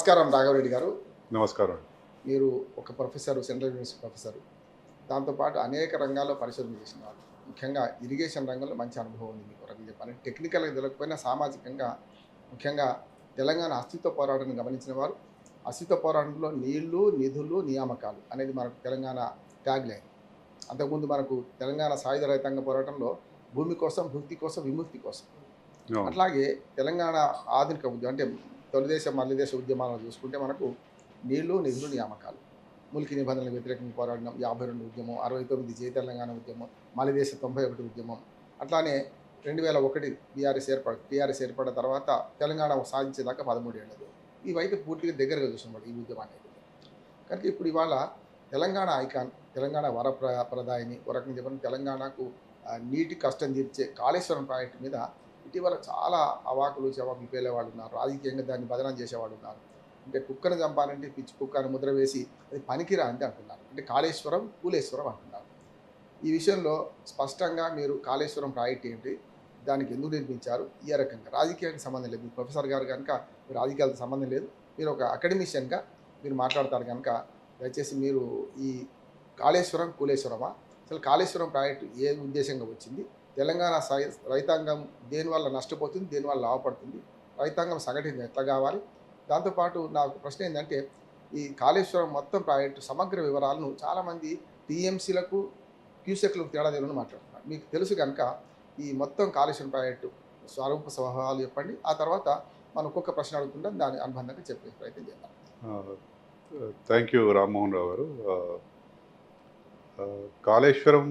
నమస్కారం రాఘవరెడ్డి గారు. నమస్కారం. మీరు ఒక ప్రొఫెసర్, సెంట్రల్ యూనివర్సిటీ ప్రొఫెసర్. దాంతోపాటు అనేక రంగాల్లో పరిశోధన చేసినవారు. ముఖ్యంగా ఇరిగేషన్ రంగంలో మంచి అనుభవం ఉంది మీకు. ఒక రకంగా చెప్పాలంటే టెక్నికల్‌గా తెలియకపోయినా సామాజికంగా ముఖ్యంగా తెలంగాణ అస్తిత్వ పోరాటాన్ని గమనించిన వారు. అస్తిత్వ పోరాటంలో నీళ్లు, నిధులు, నియామకాలు అనేది మనకు తెలంగాణ ట్యాగ్‌లైన్. అంతకుముందు మనకు తెలంగాణ సాయుధ రైతాంగ పోరాటంలో భూమి కోసం, భుక్తి కోసం, విముక్తి కోసం. అవును. అట్లాగే తెలంగాణ ఆధునిక ఉద్యమం అంటే తొలిదేశ మల్లిదేశ ఉద్యమాలను చూసుకుంటే మనకు నీళ్లు, నిధులు, నియామకాలు. మురికి నిబంధనలకు వ్యతిరేకంగా పోరాడిన 52 ఉద్యమం, 69 జై తెలంగాణ ఉద్యమం, మలిదేశ 91 ఉద్యమం. అట్లానే 2001 టీఆర్ఎస్ ఏర్పడిన తర్వాత తెలంగాణ సాధించేదాకా 13 ఏళ్ళది. ఇవైతే పూర్తిగా దగ్గరగా చూసినమాట ఈ ఉద్యమాన్ని. కనుక ఇప్పుడు ఇవాళ తెలంగాణ ఐకాన్, తెలంగాణ ప్రదాయిని, ఒక రకంగా చెప్పిన తెలంగాణకు నీటి కష్టం తీర్చే కాళేశ్వరం ప్రాజెక్టు మీద ఇటీవల చాలా అవాకులు చవాకులు పేలేవాళ్ళు ఉన్నారు. రాజకీయంగా దాన్ని బదనాం చేసేవాళ్ళు ఉన్నారు. అంటే కుక్కను చంపాలంటే పిచ్చి కుక్క అని ముద్ర వేసి అది పనికిరా అంటే అంటున్నారు. అంటే కాళేశ్వరం కూలేశ్వరం అంటున్నారు. ఈ విషయంలో స్పష్టంగా మీరు కాళేశ్వరం ప్రాజెక్ట్ ఏంటి, దానికి ఎందుకు నిర్మించారు, ఏ రకంగా రాజకీయానికి సంబంధం లేదు. మీ ప్రొఫెసర్ గారు కనుక మీరు రాజకీయాలతో సంబంధం లేదు, మీరు ఒక అకాడమిషియన్గా మీరు మాట్లాడతారు కనుక దయచేసి మీరు ఈ కాళేశ్వరం కూలేశ్వరమా, అసలు కాళేశ్వరం ప్రాజెక్టు ఏ ఉద్దేశంగా వచ్చింది, తెలంగాణ రైతాంగం దేనివల్ల నష్టపోతుంది, దేనివల్ల లాభపడుతుంది, రైతాంగం సంఘటన ఎట్లా కావాలి. దాంతోపాటు నాకు ప్రశ్న ఏంటంటే ఈ కాళేశ్వరం మొత్తం ప్రాజెక్టు సమగ్ర వివరాలను చాలామంది టీఎంసీలకు క్యూసెక్లకు తేడా తెలియని మాట్లాడుతున్నారు. మీకు తెలుసు కనుక ఈ మొత్తం కాళేశ్వరం ప్రాజెక్టు స్వరూప స్వభావాలు చెప్పండి. ఆ తర్వాత మనం ఒక్కొక్క ప్రశ్న అడుగుతుంటాం, దాని అనుబంధంగా చెప్పే ప్రయత్నం చేద్దాం. థ్యాంక్ యూ రామ్మోహన్ రావు గారు. కాళేశ్వరం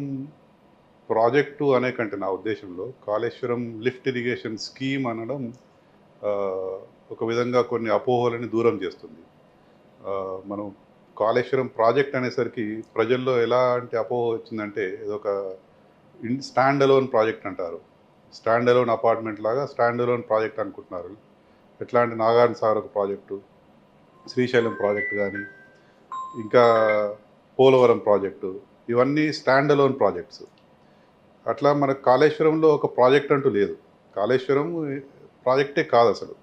ప్రాజెక్టు అనే కంటే నా ఉద్దేశంలో కాళేశ్వరం లిఫ్ట్ ఇరిగేషన్ స్కీమ్ అనడం ఒక విధంగా కొన్ని అపోహలని దూరం చేస్తుంది. మనం కాళేశ్వరం ప్రాజెక్ట్ అనేసరికి ప్రజల్లో ఎలాంటి అపోహ వచ్చిందంటే ఇదొక స్టాండ్ అలోన్ ప్రాజెక్ట్ అంటారు. స్టాండ్ అలోన్ అపార్ట్మెంట్ లాగా స్టాండ్ అలోన్ ప్రాజెక్ట్ అనుకుంటున్నారు. ఎట్లా అంటే నాగార్జున సాగర్ ఒక ప్రాజెక్టు, శ్రీశైలం ప్రాజెక్టు కానీ, ఇంకా పోలవరం ప్రాజెక్టు, ఇవన్నీ స్టాండ్ అలోన్ ప్రాజెక్ట్స్. అట్లా మనకు కాళేశ్వరంలో ఒక ప్రాజెక్ట్ అంటూ లేదు. కాళేశ్వరం ప్రాజెక్టే కాదు అసలు.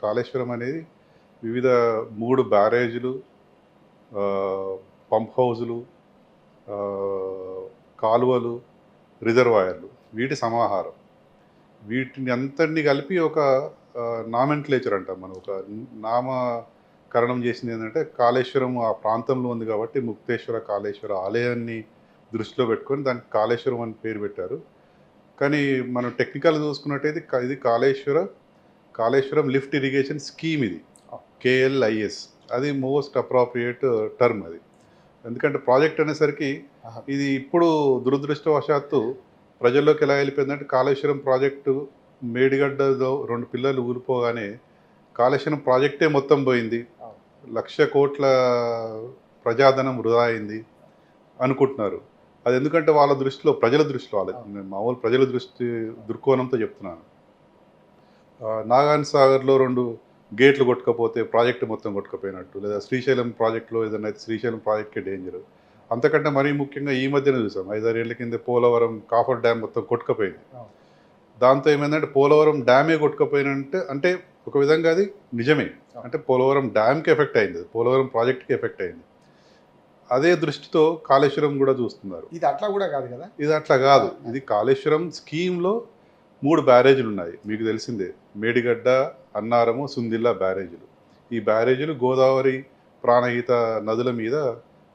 కాళేశ్వరం అనేది వివిధ 3 బ్యారేజీలు, పంప్ హౌజులు, కాలువలు, రిజర్వాయర్లు, వీటి సమాహారం. వీటిని అంతటినీ కలిపి ఒక నామెన్క్లేచర్ అంటాం మనం. ఒక నామకరణం చేసింది ఏంటంటే కాళేశ్వరం ఆ ప్రాంతంలో ఉంది కాబట్టి ముక్తేశ్వర కాళేశ్వర ఆలయాన్ని దృష్టిలో పెట్టుకొని దానికి కాళేశ్వరం అని పేరు పెట్టారు. కానీ మనం టెక్నికల్ చూసుకున్నట్టయితే ఇది కాళేశ్వరం లిఫ్ట్ ఇరిగేషన్ స్కీమ్. ఇది KLIS, అది మోస్ట్ అప్రోప్రియేట్ టర్మ్ అది. ఎందుకంటే ప్రాజెక్ట్ అనేసరికి ఇది ఇప్పుడు దురదృష్టవశాత్తు ప్రజల్లోకి ఎలా వెళ్ళిపోయిందంటే కాళేశ్వరం ప్రాజెక్టు మేడిగడ్డలో 2 పిల్లలు ఊలిపోగానే కాళేశ్వరం ప్రాజెక్టే మొత్తం పోయింది, 1,00,000 కోట్ల ప్రజాధనం వృధా అయింది అనుకుంటున్నారు. అది ఎందుకంటే వాళ్ళ దృష్టిలో, ప్రజల దృష్టిలో, నేను మామూలు ప్రజల దృక్కోణంతో చెప్తున్నాను. నాగార్జున సాగర్లో 2 గేట్లు కొట్టుకపోతే ప్రాజెక్టు మొత్తం కొట్టుకుపోయినట్టు, లేదా శ్రీశైలం ప్రాజెక్టులో ఏదైనా అయితే శ్రీశైలం ప్రాజెక్టే డేంజర్. అంతకంటే మరీ ముఖ్యంగా ఈ మధ్యన చూసాం, 5-6 ఏళ్ల కింద పోలవరం కాఫర్ డ్యామ్ మొత్తం కొట్టుకుపోయింది. దాంతో ఏమైందంటే పోలవరం డ్యామే కొట్టుకుపోయినంటే అంటే ఒక విధంగా అది నిజమే. అంటే పోలవరం డ్యామ్కి ఎఫెక్ట్ అయింది, పోలవరం ప్రాజెక్ట్కి ఎఫెక్ట్ అయింది. అదే దృష్టితో కాళేశ్వరం కూడా చూస్తున్నారు. ఇది అట్లా కూడా కాదు కదా, ఇది అట్లా కాదు. ఇది కాళేశ్వరం స్కీమ్లో 3 బ్యారేజీలు ఉన్నాయి, మీకు తెలిసిందే. మేడిగడ్డ, అన్నారము, సుందిల్లా బ్యారేజీలు. ఈ బ్యారేజీలు గోదావరి, ప్రాణహిత నదుల మీద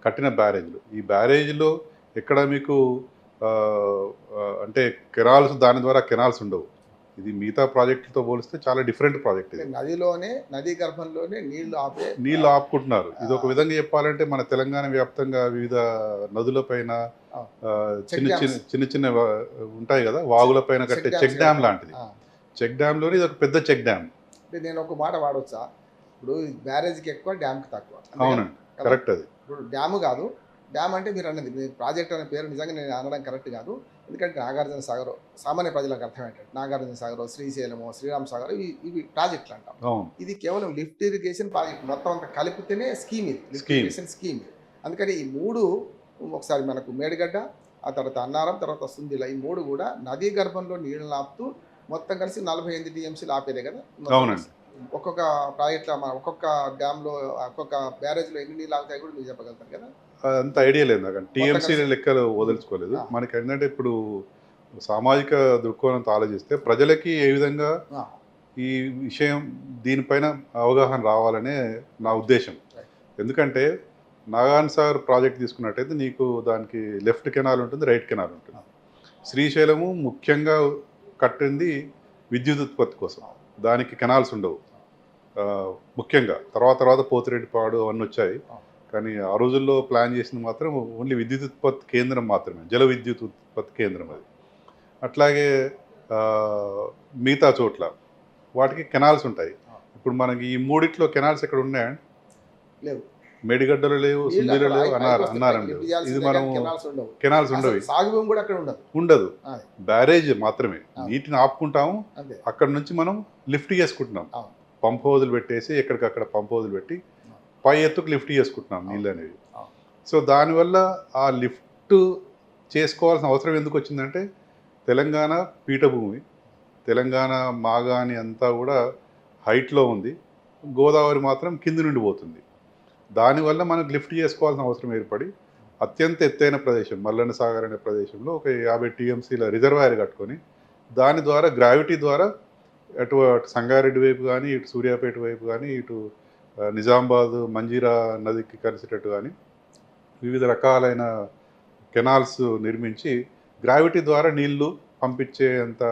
కట్టిన బ్యారేజీలు. ఈ బ్యారేజీలో ఎక్కడ మీకు అంటే కెనాల్స్, దాని ద్వారా కెనాల్స్ ఉండవు. ఇది మిగతా ప్రాజెక్టులతో పోలిస్తే చాలా డిఫరెంట్ ప్రాజెక్ట్. ఇది నదీ గర్భంలోనే నీళ్లు ఆపుకుంటున్నారు. ఇది ఒక విధంగా చెప్పాలంటే మన తెలంగాణ వ్యాప్తంగా వివిధ నదులపైన చిన్న చిన్న ఉంటాయి కదా, వాగుల పైన కట్టే చెక్ డ్యామ్ లాంటిది. చెక్ డ్యామ్లోనే ఇది ఒక పెద్ద చెక్ డ్యామ్. అంటే నేను ఒక మాట వాడవచ్చా, ఇప్పుడు బ్యారేజ్కి ఎక్కువ, డ్యామ్కి తక్కువ. అవునండి, కరెక్ట్. అది ఇప్పుడు డ్యాము కాదు, డ్యామ్ అంటే మీరు అన్నది, మీ ప్రాజెక్ట్ అనే పేరు నిజంగా నేను అనడం కరెక్ట్ కాదు. ఎందుకంటే నాగార్జున సాగర్ సామాన్య ప్రజలకు అర్థం ఏంటంటే నాగార్జున సాగర్, శ్రీశైలము, శ్రీరామ్ సాగర్ ఇవి ప్రాజెక్టులు అంటాం. ఇది కేవలం లిఫ్ట్ ఇరిగేషన్ ప్రాజెక్ట్ మొత్తం అంతా కలిపితేనే స్కీమ్ ఇది, లిఫ్ట్ ఇరిగేషన్ స్కీమ్. అందుకని ఈ 3 ఒకసారి మనకు మేడిగడ్డ, ఆ తర్వాత అన్నారం, తర్వాత సుందిల, ఈ 3 కూడా నదీ గర్భంలో నీళ్ళని ఆపుతూ మొత్తం కలిసి 48 TMCలు ఆపేదే కదా. అవునండి. ఒక్కొక్క ప్రాజెక్ట్‌లో ఒక్కొక్క డ్యామ్‌లో ఒక్కొక్క బ్యారేజ్‌లో ఎన్ని నీళ్ళు ఆగుతాయో కూడా మీరు చెప్పగలుగుతారు కదా? అంత ఐడియా లేదు నాకు. మొత్తం టీఎంసీ కలిసి. లెక్కలు హ్మ్. వదలుచుకోలేదు. ఆ! మనకేంటంటే ఇప్పుడు సామాజిక దృక్కోణంతో ఆలోచిస్తే ప్రజలకి ఏ విధంగా ఆ! ఈ విషయం దీనిపైన అవగాహన రావాలనే నా ఉద్దేశ్యం. రైట్. ఎందుకంటే నాగార్జున సాగర్ ప్రాజెక్ట్ తీసుకున్నట్టయితే నీకు దానికి లెఫ్ట్ కెనాల్ ఉంటుంది, రైట్ కెనాల్ ఉంటుంది. శ్రీశైలము ముఖ్యంగా కట్టింది విద్యుత్ ఉత్పత్తి కోసం. దానికి కెనాల్స్ ఉండవు. ముఖ్యంగా తర్వాత తర్వాత పోతిరెడ్డిపాడు అవన్నీ వచ్చాయి. కానీ ఆ రోజుల్లో ప్లాన్ చేసింది మాత్రం ఓన్లీ విద్యుత్ ఉత్పత్తి కేంద్రం మాత్రమే. జల విద్యుత్ ఉత్పత్తి కేంద్రం అది. అట్లాగే మిగతా చోట్ల వాటికి కెనాల్స్ ఉంటాయి. ఇప్పుడు మనకి ఈ మూడిట్లో కెనాల్స్ ఎక్కడ ఉన్నాయండి? లేవు. మేడిగడ్డలో లేవు, నీళ్ళు సుందిలో అక్కడ లేవు, పైకి వస్తాయి. అన్నారం పైకి లేవు. లిఫ్ట్ ఇది చేయాల్సిందే మనం కానీ కెనాల్స్ ఉండవు. కెనాల్స్ అసలు ఉండవు. సాగు భూమి కూడా అక్కడ ఉండదు. ఉండదు. అది. బ్యారేజ్ మాత్రమే. అవును. నీటిని ఆపుకుంటాము. అంతే. అక్కడ నుంచి మనం లిఫ్ట్ చేసుకుంటున్నాం. అవును. పంప్ హౌజులు పెట్టేసి ఎక్కడికక్కడ పంప్ హౌజులు పెట్టి పై ఎత్తుకు లిఫ్ట్ చేసుకుంటున్నాం నీళ్ళు అనేవి. అవును. సో దానివల్ల ఆ లిఫ్ట్ చేసుకోవాల్సిన అవసరం ఎందుకు వచ్చిందంటే తెలంగాణ పీఠభూమి, తెలంగాణ మాగాణి అంతా కూడా హైట్లో ఉంది. గోదావరి మాత్రం కింది నుండి పోతుంది. దానివల్ల మనకు లిఫ్ట్ చేసుకోవాల్సిన అవసరం ఏర్పడి అత్యంత ఎత్తైన ప్రదేశం మల్లన్న సాగర్ అనే ప్రదేశంలో ఒక 50 టీఎంసీల రిజర్వాయర్ కట్టుకొని దాని ద్వారా గ్రావిటీ ద్వారా అటు సంగారెడ్డి వైపు కానీ, ఇటు సూర్యాపేట వైపు కానీ, ఇటు నిజామాబాద్ మంజీరా నదికి కలిసేటట్టు కానీ వివిధ రకాలైన కెనాల్స్ నిర్మించి గ్రావిటీ ద్వారా నీళ్లు పంపించేంత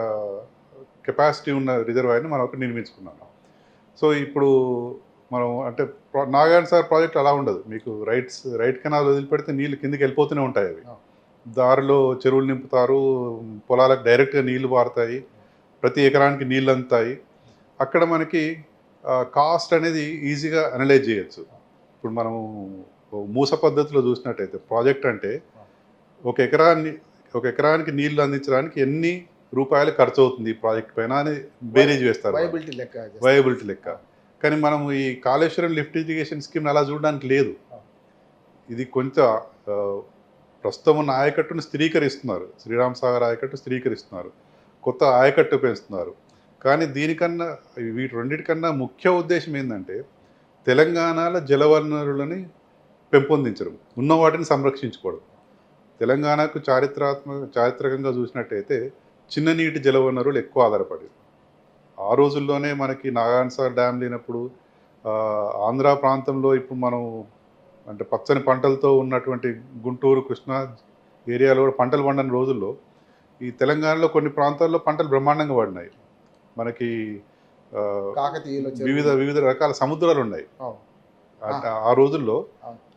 కెపాసిటీ ఉన్న రిజర్వాయర్ని మనం ఒకటి నిర్మించుకున్నాం. సో ఇప్పుడు మనం అంటే నాగార్జున సాగర్ ప్రాజెక్ట్ అలా ఉండదు. మీకు రైట్ కెనాల్ వదిలిపెడితే నీళ్ళు కిందకి వెళ్ళిపోతూనే ఉంటాయి అవి. దారిలో చెరువులు నింపుతారు, పొలాలకు డైరెక్ట్గా నీళ్లు పారుతాయి, ప్రతి ఎకరానికి నీళ్ళు అందుతాయి. అక్కడ మనకి కాస్ట్ అనేది ఈజీగా అనలైజ్ చేయొచ్చు. ఇప్పుడు మనం మూస పద్ధతిలో చూసినట్టయితే ప్రాజెక్ట్ అంటే ఒక ఎకరానికి నీళ్లు అందించడానికి ఎన్ని రూపాయలు ఖర్చు అవుతుంది ఈ ప్రాజెక్ట్ పైన అని బేరీజ్ వేస్తారు. వయబిలిటీ లెక్క. వయబిలిటీ లెక్క. కానీ మనం ఈ కాళేశ్వరం లిఫ్ట్ ఇరిగేషన్ స్కీమ్ అలా చూడడానికి లేదు. ఇది కొంత ప్రస్తుతం ఉన్న ఆయకట్టును స్థిరీకరిస్తున్నారు. శ్రీరామ్ సాగర్ ఆయకట్టు స్థిరీకరిస్తున్నారు, కొత్త ఆయకట్టు పెంచుతున్నారు. కానీ దీనికన్నా వీటి రెండింటికన్నా ముఖ్య ఉద్దేశం ఏంటంటే తెలంగాణలో జలవనరులని పెంపొందించడం, ఉన్న వాటిని సంరక్షించుకోవడం. తెలంగాణకు చారిత్రకంగా చూసినట్టయితే చిన్న నీటి జలవనరులు ఎక్కువ ఆధారపడి ఆ రోజుల్లోనే మనకి నాగార్జున సాగర్ డ్యామ్ లేనప్పుడు ఆంధ్ర ప్రాంతంలో ఇప్పుడు మనం అంటే పచ్చని పంటలతో ఉన్నటువంటి గుంటూరు కృష్ణా ఏరియాలో కూడా పంటలు పండని రోజుల్లో ఈ తెలంగాణలో కొన్ని ప్రాంతాల్లో పంటలు బ్రహ్మాండంగా పడినాయి. మనకి వివిధ రకాల సముద్రాలు ఉన్నాయి. ఆ రోజుల్లో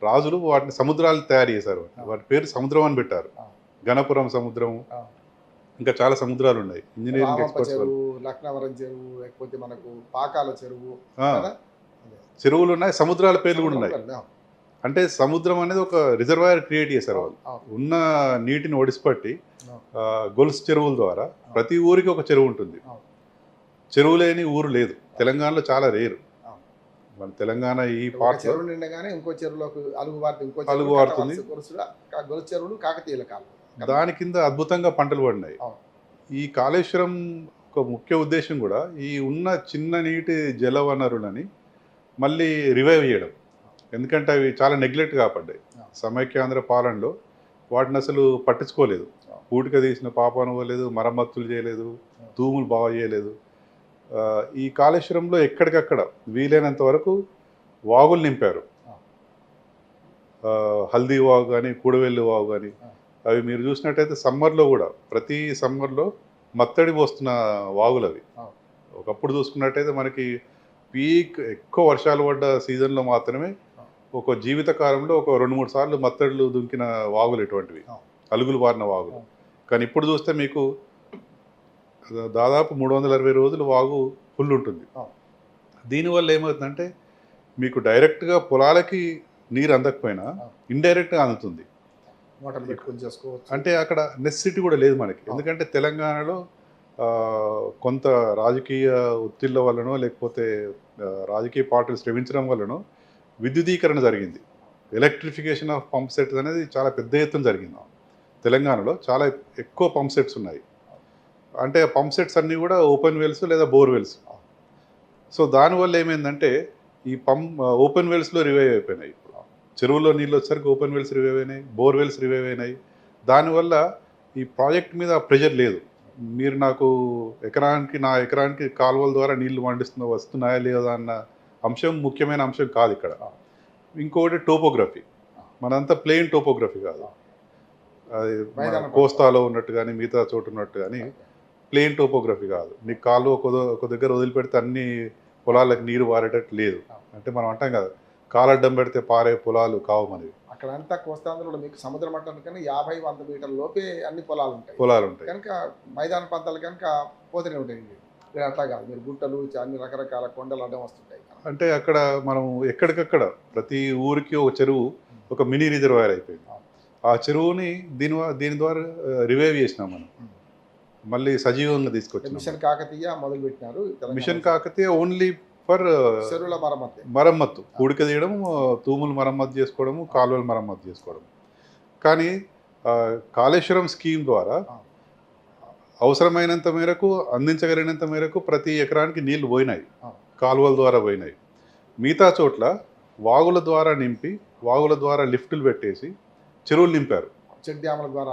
రాజులు వాటిని సముద్రాలు తయారు చేశారు. వాటి పేరు సముద్రం అని పెట్టారు. గణపురం సముద్రం, ఇంకా చాలా సముద్రాలు ఉన్నాయి. ఇంజనీరింగ్ ఎక్స్పర్ట్స్ లక్నవరం చెరువు, లేకపోతే మనకు పాకాల చెరువు, చెరువులు ఉన్నాయి, సముద్రాల పేర్లు కూడా ఉన్నాయి. అంటే సముద్రం అనేది ఒక రిజర్వాయర్ క్రియేట్ చేశారు వాళ్ళు. ఉన్న నీటిని ఒడిసిపట్టి గొలుసు చెరువుల ద్వారా ప్రతి ఊరికి ఒక చెరువు ఉంటుంది. చెరువు లేని ఊరు లేదు. తెలంగాణలో చాలా రేరు. మన తెలంగాణ ఈ పార్ట్ చెరువు నిండగానే ఇంకో చెరువులోకి అలుగు వారుతుంది. గొలుసు చెరువులు కాకతీయుల కాలం. దాని కింద అద్భుతంగా పంటలు పడినాయి. ఈ కాళేశ్వరం ఒక ముఖ్య ఉద్దేశం కూడా ఈ ఉన్న చిన్న నీటి జల వనరులని మళ్ళీ రివైవ్ చేయడం. ఎందుకంటే అవి చాలా నెగ్లెక్ట్ కాపడ్డాయి. సమైక్యాంధ్ర పాలనలో వాటిని అసలు పట్టించుకోలేదు. పూటిక తీసిన పాప అనుకోలేదు, మరమ్మతులు చేయలేదు, తూములు బాగా చేయలేదు. ఈ కాళేశ్వరంలో ఎక్కడికక్కడ వీలైనంత వరకు వాగులు నింపారు. హల్దీ వాగు కానీ, కూడవెల్లి వాగు కానీ, అవి మీరు చూసినట్టయితే సమ్మర్లో కూడా ప్రతి సమ్మర్లో మత్తడి పోస్తున్న వాగులు అవి. ఒకప్పుడు చూసుకున్నట్టయితే మనకి పీక్ ఎక్కువ వర్షాలు పడ్డ సీజన్లో మాత్రమే ఒక జీవిత కాలంలో ఒక 2-3 సార్లు మత్తడులు దుంకిన వాగులు ఇటువంటివి, అలుగులు బారిన వాగులు. కానీ ఇప్పుడు చూస్తే మీకు దాదాపు 360 రోజులు వాగు ఫుల్ ఉంటుంది. దీనివల్ల ఏమవుతుందంటే మీకు డైరెక్ట్గా పొలాలకి నీరు అందకపోయినా ఇండైరెక్ట్గా అందుతుంది. అంటే అక్కడ నెసెసిటీ కూడా లేదు మనకి. ఎందుకంటే తెలంగాణలో కొంత రాజకీయ ఒత్తిళ్ల వల్లనో లేకపోతే రాజకీయ పార్టీలు శ్రమించడం వల్లనో విద్యుదీకరణ జరిగింది. ఎలక్ట్రిఫికేషన్ ఆఫ్ పంప్ సెట్స్ అనేది చాలా పెద్ద ఎత్తున జరిగింది. తెలంగాణలో చాలా ఎక్కువ పంప్ సెట్స్ ఉన్నాయి. అంటే పంప్ సెట్స్ అన్నీ కూడా ఓపెన్ వెల్స్ లేదా బోర్ వెల్స్. సో దానివల్ల ఏమైందంటే ఈ ఓపెన్ వెల్స్లో రివైవ్ అయిపోయినాయి. ఇప్పుడు చెరువులో నీళ్ళు వచ్చేసరికి ఓపెన్ వెల్స్ రివైవ్ అయినాయి, బోర్ వెల్స్ రివైవ్ అయినాయి. దానివల్ల ఈ ప్రాజెక్ట్ మీద ప్రెషర్ లేదు. మీరు నాకు నా ఎకరానికి కాలువల ద్వారా నీళ్లు వస్తున్నాయా లేదా అన్న అంశం ముఖ్యమైన అంశం కాదు ఇక్కడ. ఇంకొకటి టోపోగ్రఫీ. మనంతా ప్లెయిన్ టోపోగ్రఫీ కాదు. అది మైదానం కోస్తాలో ఉన్నట్టు కానీ మిగతా చోటు ఉన్నట్టు కానీ ప్లెయిన్ టోపోగ్రఫీ కాదు. నీకు కాలువ ఒక దగ్గర వదిలిపెడితే అన్ని పొలాలకు నీరు పారేటట్టు లేదు. అంటే మనం అంటాం కదా, కాలడ్డం పెడితే పారే పొలాలు కావు మనవి. అక్కడ అంతా కోస్తాంధ్రలో మీకు సముద్ర మట్టం కన్నా 50-100 మీటర్ల లోపే అన్ని పొలాలు ఉంటాయి. కనుక మైదాన ప్రాంతాలు కనుక పోతూనే ఉంటాయి. మీరు అట్లా కాదు, మీరు గుట్టలు అన్ని రకరకాల కొండలు అడ్డం వస్తుంటాయి. అంటే అక్కడ మనం ఎక్కడికక్కడ ప్రతి ఊరికి ఒక చెరువు, ఒక మినీ రిజర్వాయర్ అయిపోయింది. ఆ చెరువుని దీని ద్వారా రివైవ్ చేసినాం మనం, మళ్ళీ సజీవంగా తీసుకొచ్చాం. మిషన్ కాకతీయ మొదలు పెట్టినారు. మిషన్ కాకతీయ ఓన్లీ ఫర్ చెరువుల మరమ్మత్తు, పూడిక తీయడం, తూములు మరమ్మతు చేసుకోవడము, కాలువలు మరమ్మతు చేసుకోవడం. కానీ కాళేశ్వరం స్కీమ్ ద్వారా అవసరమైనంత మేరకు, అందించగలిగినంత మేరకు ప్రతి ఎకరానికి నీళ్లు పోయినాయి, కాలువల ద్వారా పోయినాయి. మిగతా చోట్ల వాగుల ద్వారా నింపి, వాగుల ద్వారా లిఫ్టులు పెట్టేసి చెరువులు నింపారు. చెక్ డ్యాముల ద్వారా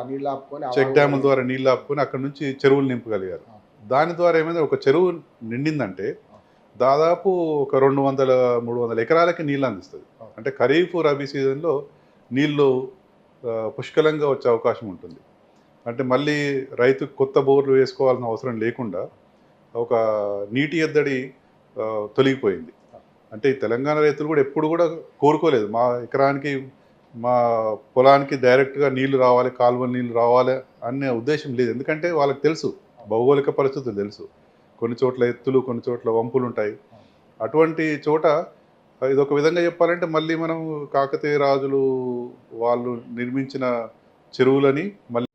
నీళ్ళు ఆపుకొని అక్కడ నుంచి చెరువులు నింపగలిగారు. దాని ద్వారా ఏమైంది, ఒక చెరువు నిండిందంటే దాదాపు ఒక 200-300 ఎకరాలకి నీళ్ళు అందిస్తుంది. అంటే ఖరీఫ్ రబీ సీజన్లో నీళ్ళు పుష్కలంగా వచ్చే అవకాశం ఉంటుంది. అంటే మళ్ళీ రైతు కొత్త బోర్లు వేసుకోవాల్సిన అవసరం లేకుండా ఒక నీటి ఎద్దడి తొలగిపోయింది. అంటే ఈ తెలంగాణ రైతులు కూడా ఎప్పుడు కూడా కోరుకోలేదు మా పొలానికి డైరెక్ట్గా నీళ్లు రావాలి, కాలువ నీళ్ళు రావాలి అనే ఉద్దేశం లేదు. ఎందుకంటే వాళ్ళకి తెలుసు, భౌగోళిక పరిస్థితులు తెలుసు. కొన్ని చోట్ల ఎత్తులు, కొన్ని చోట్ల వంపులు ఉంటాయి. అటువంటి చోట ఇదొక విధంగా చెప్పాలంటే మళ్ళీ మనం కాకతీయ రాజులు వాళ్ళు నిర్మించిన చెరువులని మళ్ళీ